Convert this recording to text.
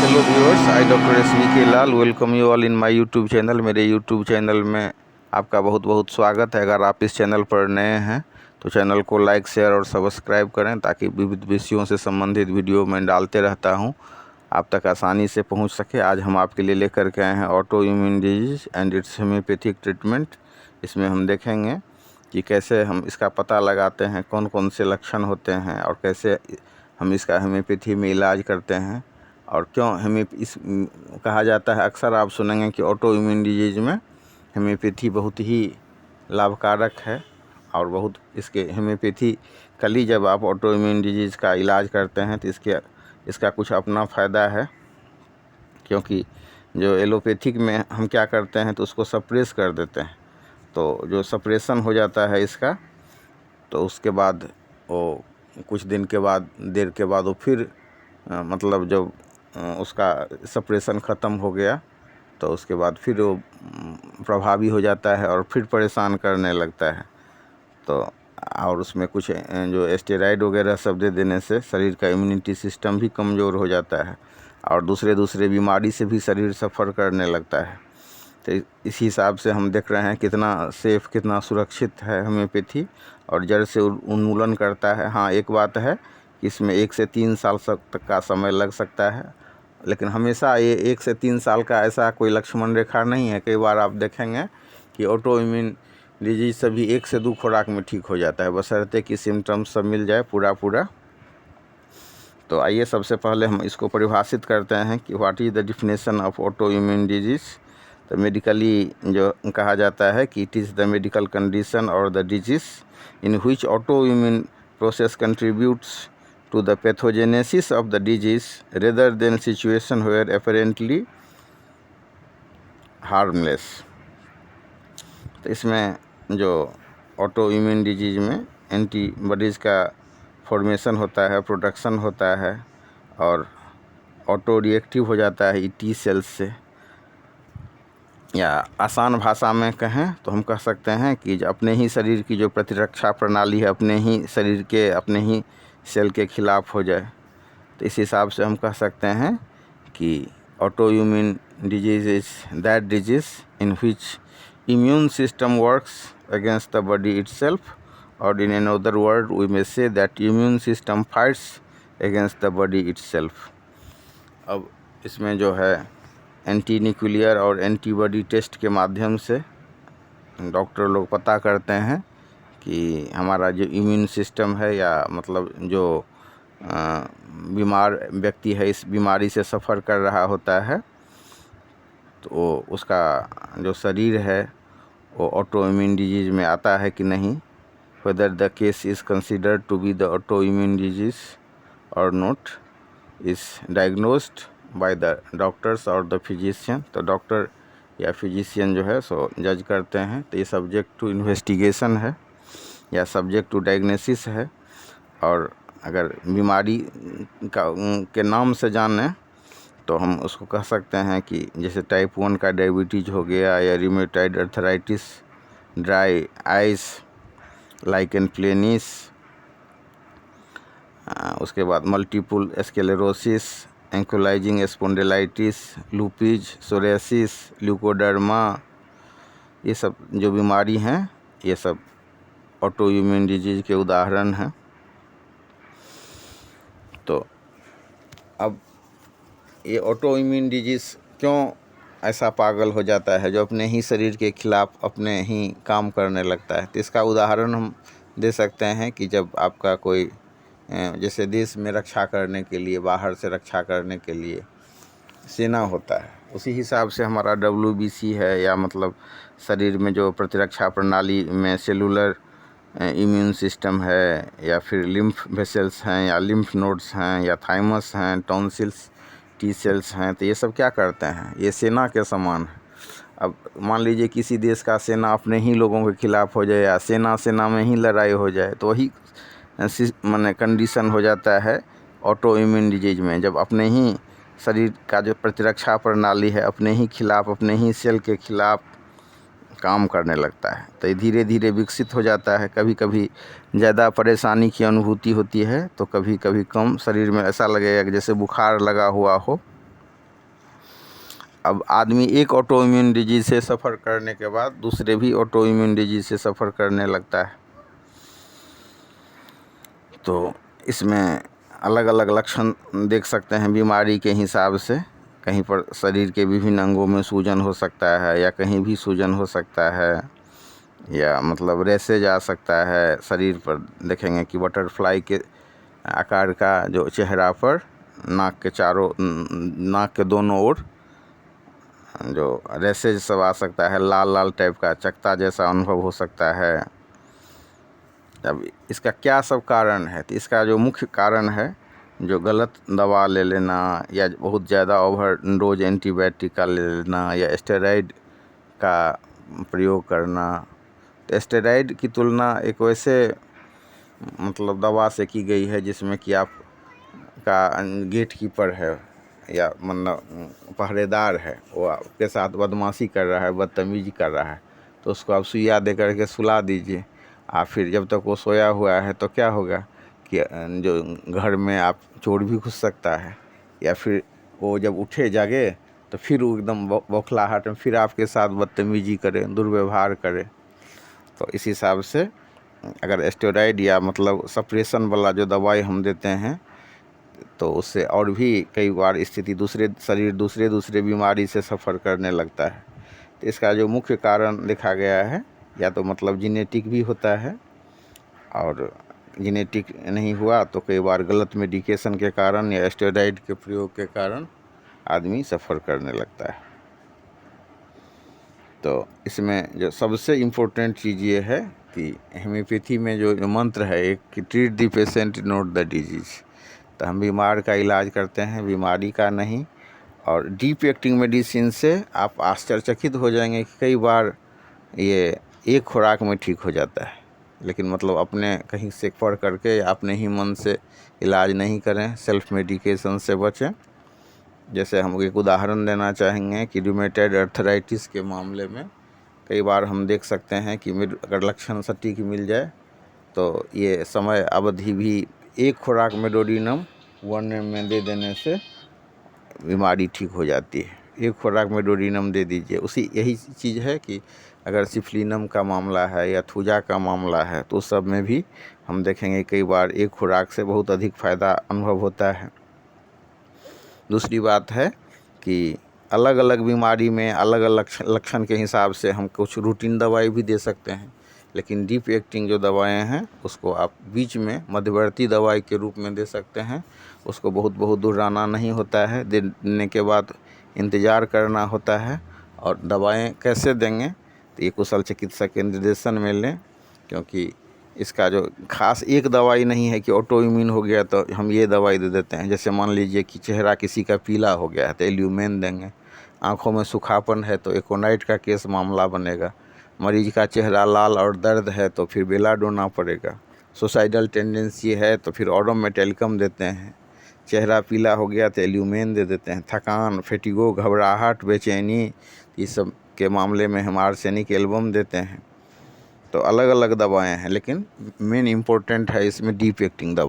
Hello viewers, I doctor SVK Lal welcome you all in my YouTube channel. मेरे YouTube channel में आपका बहुत बहुत स्वागत है। अगर आप इस चैनल पर नए हैं तो चैनल को लाइक, शेयर और सब्सक्राइब करें ताकि विविध विषयों से संबंधित वीडियो मैं डालते रहता हूं, आप तक आसानी से पहुंच सके। आज हम आपके लिए लेकर के आए हैं auto immune disease and it's homeopathic treatment. इसमें हम देखेंगे कि कैसे हम इसका पता लगाते हैं, कौन कौन से लक्षण होते हैं और कैसे हम इसका होम्योपैथी में इलाज करते हैं और क्यों हमें इस कहा जाता है। अक्सर आप सुनेंगे कि ऑटो इम्यून डिजीज़ में होम्योपैथी बहुत ही लाभकारक है और बहुत इसके होम्योपैथिकली जब आप ऑटो इम्यून डिजीज़ का इलाज करते हैं तो इसका कुछ अपना फ़ायदा है, क्योंकि जो एलोपैथिक में हम क्या करते हैं तो उसको सप्रेस कर देते हैं। तो जो सप्रेशन हो जाता है इसका, तो उसके बाद वो कुछ दिन के बाद, देर के बाद वो फिर मतलब जब उसका सप्रेशन ख़त्म हो गया तो उसके बाद फिर वो प्रभावी हो जाता है और फिर परेशान करने लगता है। तो और उसमें कुछ जो स्टेरॉइड वगैरह सब दे देने से शरीर का इम्यूनिटी सिस्टम भी कमज़ोर हो जाता है और दूसरे बीमारी से भी शरीर सफ़र करने लगता है। तो इस हिसाब से हम देख रहे हैं कितना सेफ़, कितना सुरक्षित है होम्योपैथी और जड़ से उन्मूलन करता है। हाँ, एक बात है कि इसमें 1 से 3 साल तक का समय लग सकता है, लेकिन हमेशा ये 1 से 3 साल का ऐसा कोई लक्ष्मण रेखा नहीं है। कई बार आप देखेंगे कि ऑटो इम्यून डिजीज सभी 1 से 2 खुराक में ठीक हो जाता है, बशर्ते कि सिम्टम्स सब मिल जाए पूरा। तो आइए सबसे पहले हम इसको परिभाषित करते हैं कि what is the definition of autoimmune disease. तो मेडिकली जो कहा जाता है कि it is the medical condition और the disease in which autoimmune process contributes to the pathogenesis of the disease rather than situation where apparently harmless। तो इसमें जो ऑटो इम्यून डिजीज़ में एंटीबॉडीज़ का फॉर्मेशन होता है, प्रोडक्शन होता है और ऑटो रिएक्टिव हो जाता है टी सेल्स से। या आसान भाषा में कहें तो हम कह सकते हैं कि अपने ही शरीर की जो प्रतिरक्षा प्रणाली है अपने ही शरीर के, अपने ही सेल के खिलाफ हो जाए। तो इस हिसाब से हम कह सकते हैं कि autoimmune disease is that disease in which immune system works against the body itself, और in another word we may say that immune system fights against the body itself. अब इसमें जो है एंटी न्यूक्लियर और antibody test के माध्यम से doctor लोग पता करते हैं कि हमारा जो इम्यून सिस्टम है या मतलब जो बीमार व्यक्ति है, इस बीमारी से सफ़र कर रहा होता है, तो उसका जो शरीर है वो ऑटो इम्यून डिजीज़ में आता है कि नहीं, whether the case is considered to be the autoimmune disease और not, is diagnosed by the doctors और द फिजिशियन। तो डॉक्टर या फिजिशियन जो है सो जज करते हैं। तो ये सब्जेक्ट टू इन्वेस्टिगेशन है या सब्जेक्ट टू डायग्नोसिस है। और अगर बीमारी के नाम से जाने तो हम उसको कह सकते हैं कि जैसे टाइप 1 का डायबिटीज़ हो गया या rheumatoid arthritis, dry eyes, lichen planus, उसके बाद multiple sclerosis, ankylosing spondylitis, lupus, psoriasis, leukoderma, ये सब जो बीमारी हैं ये सब ऑटो इम्यून डिजीज़ के उदाहरण हैं। तो अब ये ऑटो इम्यून डिजीज़ क्यों ऐसा पागल हो जाता है जो अपने ही शरीर के खिलाफ अपने ही काम करने लगता है। तो इसका उदाहरण हम दे सकते हैं कि जब आपका कोई जैसे देश में रक्षा करने के लिए, बाहर से रक्षा करने के लिए सेना होता है, उसी हिसाब से हमारा WBC है या मतलब शरीर में जो प्रतिरक्षा प्रणाली में सेलुलर इम्यून सिस्टम है या फिर लिम्फ वेसल्स हैं या लिम्फ नोड्स हैं या थाइमस हैं, टॉन्सिल्स, टी सेल्स हैं। तो ये सब क्या करते हैं, ये सेना के समान है। अब मान लीजिए किसी देश का सेना अपने ही लोगों के खिलाफ हो जाए या सेना में ही लड़ाई हो जाए, तो वही माने कंडीशन हो जाता है ऑटो इम्यून डिजीज में, जब अपने ही शरीर का जो प्रतिरक्षा प्रणाली है अपने ही खिलाफ, अपने ही सेल के खिलाफ काम करने लगता है। तो ये धीरे धीरे विकसित हो जाता है। कभी कभी ज़्यादा परेशानी की अनुभूति होती है तो कभी कभी कम। शरीर में ऐसा लगेगा कि जैसे बुखार लगा हुआ हो, अब आदमी एक ऑटो इम्यून डिजीज से सफ़र करने के बाद दूसरे भी ऑटो इम्यून डिजीज से सफ़र करने लगता है। तो इसमें अलग अलग लक्षण देख सकते हैं बीमारी के हिसाब से। कहीं पर शरीर के विभिन्न अंगों में सूजन हो सकता है, या कहीं भी सूजन हो सकता है, या मतलब रैसेज आ सकता है शरीर पर। देखेंगे कि बटरफ्लाई के आकार का जो चेहरा पर नाक के दोनों ओर जो रैसेज सब आ सकता है, लाल लाल टाइप का चकत्ता जैसा अनुभव हो सकता है। अब इसका क्या सब कारण है, तो इसका जो मुख्य कारण है जो गलत दवा ले लेना, या बहुत ज़्यादा ओवरडोज एंटीबायोटिक का ले लेना, या स्टेरॉइड का प्रयोग करना। तो स्टेरॉइड की तुलना एक वैसे मतलब दवा से की गई है जिसमें कि आपका गेट कीपर है, या मतलब पहरेदार है, वो आपके साथ बदमाशी कर रहा है, बदतमीजी कर रहा है, तो उसको आप सुइया दे करके सुला दीजिए। फिर जब तक वो सोया हुआ है तो क्या होगा कि जो घर में आप चोर भी घुस सकता है, या फिर वो जब उठे जागे तो फिर वो एकदम बौखलाहट में फिर आपके साथ बदतमीजी करे, दुर्व्यवहार करे। तो इस हिसाब से अगर स्टेरॉइड या मतलब सप्रेशन वाला जो दवाई हम देते हैं, तो उससे और भी कई बार स्थिति दूसरे बीमारी से सफ़र करने लगता है। तो इसका जो मुख्य कारण देखा गया है, या तो मतलब जेनेटिक भी होता है, और जेनेटिक नहीं हुआ तो कई बार गलत मेडिकेशन के कारण या स्टेरॉइड के प्रयोग के कारण आदमी सफ़र करने लगता है। तो इसमें जो सबसे इम्पोर्टेंट चीज़ ये है कि होम्योपैथी में जो मंत्र है एक कि treat the patient not the disease. तो हम बीमार का इलाज करते हैं, बीमारी का नहीं। और डीप एक्टिंग मेडिसिन से आप आश्चर्यचकित हो जाएंगे कि कई बार ये एक खुराक में ठीक हो जाता है। लेकिन मतलब अपने कहीं से पढ़ करके अपने ही मन से इलाज नहीं करें, सेल्फ मेडिकेशन से बचें। जैसे हम एक उदाहरण देना चाहेंगे कि रूमेटॉइड अर्थराइटिस के मामले में कई बार हम देख सकते हैं कि अगर लक्षण सटीक मिल जाए तो ये समय अवधि भी एक खुराक मेडोडिनम 1 ml दे देने से बीमारी ठीक हो जाती है। एक खुराक मेडोडिनम दे दीजिए। यही चीज़ है कि अगर सिफलिनम का मामला है या थूजा का मामला है तो उस सब में भी हम देखेंगे कई बार एक खुराक से बहुत अधिक फ़ायदा अनुभव होता है। दूसरी बात है कि अलग अलग बीमारी में अलग अलग लक्षण के हिसाब से हम कुछ रूटीन दवाई भी दे सकते हैं, लेकिन डीप एक्टिंग जो दवाएं हैं उसको आप बीच में मध्यवर्ती दवाई के रूप में दे सकते हैं। उसको बहुत दोहराना नहीं होता है, देने के बाद इंतज़ार करना होता है। और दवाएं कैसे देंगे तो ये कुशल चिकित्सक के निर्देशन में लें, क्योंकि इसका जो खास एक दवाई नहीं है कि ऑटो इम्यून हो गया तो हम ये दवाई दे देते हैं। जैसे मान लीजिए कि चेहरा किसी का पीला हो गया है तो एल्यूमेन देंगे, आँखों में सुखापन है तो एकोनाइट का केस मामला बनेगा, मरीज का चेहरा लाल और दर्द है तो फिर बेलाडोना पड़ेगा, सुसाइडल टेंडेंसी है तो फिर ऑडम मेटेलिकम देते हैं, चेहरा पीला हो गया तो एल्यूमेन दे देते हैं, थकान, फेटिगो, घबराहट, बेचैनी, ये सब के मामले में हम आर्सेनिक एल्बम देते हैं। तो अलग अलग दवाएं हैं, लेकिन मेन इम्पोर्टेंट है इसमें डीप एक्टिंग दवा।